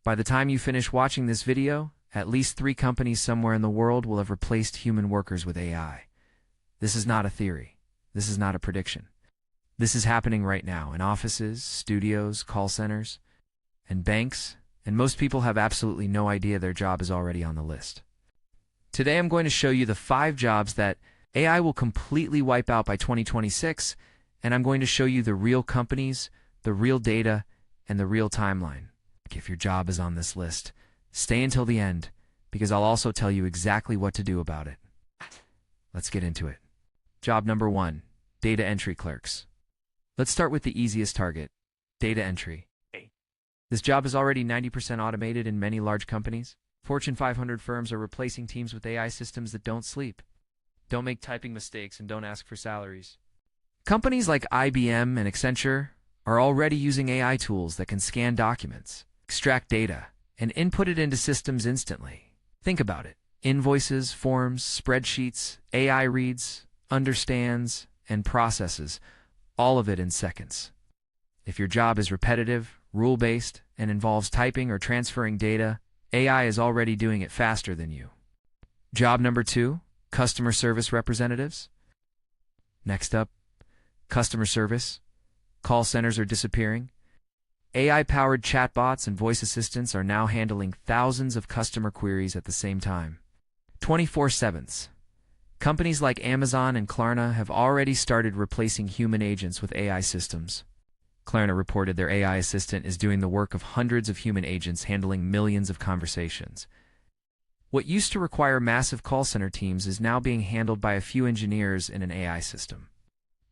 By the time you finish watching this video, at least 3 companies somewhere in the world will have replaced human workers with AI. This is not a theory. This is not a prediction. This is happening right now in offices, studios, call centers, and banks, and most people have absolutely no idea their job is already on the list. Today I'm going to show you the 5 jobs that AI will completely wipe out by 2026, and I'm going to show you the real companies, the real data, and the real timeline. If your job is on this list, stay until the end, because I'll also tell you exactly what to do about it. Let's get into it. Job number 1, data entry clerks. Let's start with the easiest target, data entry. This job is already 90% automated in many large companies. Fortune 500 firms are replacing teams with AI systems that don't sleep, don't make typing mistakes, and don't ask for salaries. Companies like IBM and Accenture are already using AI tools that can scan documents, extract data, and input it into systems instantly. Think about it. Invoices, forms, spreadsheets, AI reads, understands, and processes, all of it in seconds. If your job is repetitive, rule-based, and involves typing or transferring data, AI is already doing it faster than you. Job number 2, customer service representatives. Next up, customer service. Call centers are disappearing. AI-powered chatbots and voice assistants are now handling thousands of customer queries at the same time. 24/7. Companies like Amazon and Klarna have already started replacing human agents with AI systems. Klarna reported their AI assistant is doing the work of hundreds of human agents handling millions of conversations. What used to require massive call center teams is now being handled by a few engineers in an AI system.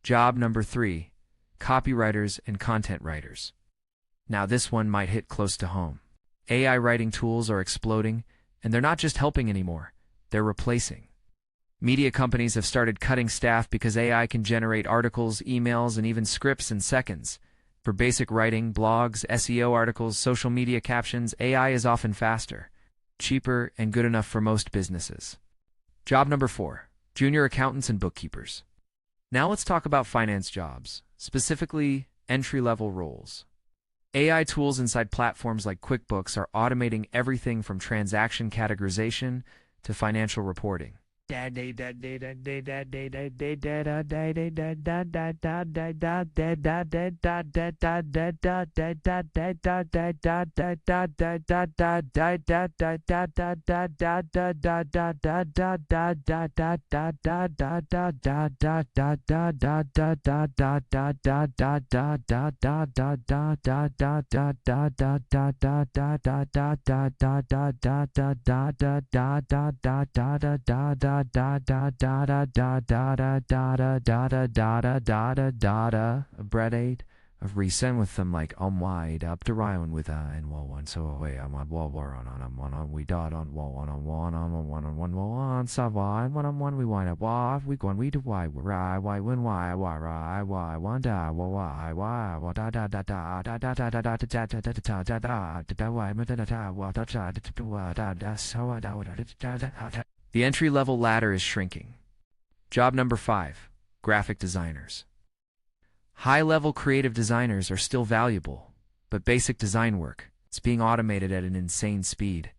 Job number 3, copywriters and content writers. Now this one might hit close to home. AI writing tools are exploding, and they're not just helping anymore, they're replacing. Media companies have started cutting staff because AI can generate articles, emails, and even scripts in seconds. For basic writing, blogs, SEO articles, social media captions, AI is often faster, cheaper, and good enough for most businesses. Job number 4, junior accountants and bookkeepers. Now let's talk about finance jobs, specifically entry-level roles. AI tools inside platforms like QuickBooks are automating everything from transaction categorization to financial reporting. Bread aid of resend with them like wide up to Ryan with and wall one so away I'm on wall war on we dot on wall on one on Sava and 1 we wind up wah we go on we do why when why one da why da da da da da da da da da da da da da da why da. The entry-level ladder is shrinking. Job number 5, graphic designers. High-level creative designers are still valuable, but basic design work, it's being automated at an insane speed.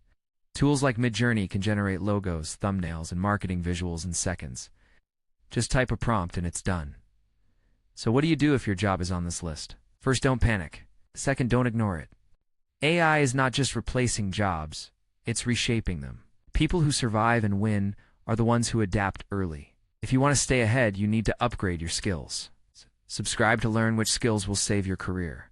Tools like Midjourney can generate logos, thumbnails, and marketing visuals in seconds. Just type a prompt and it's done. So what do you do if your job is on this list? First, don't panic. Second, don't ignore it. AI is not just replacing jobs, it's reshaping them. People who survive and win are the ones who adapt early. If you want to stay ahead, you need to upgrade your skills. Subscribe to learn which skills will save your career.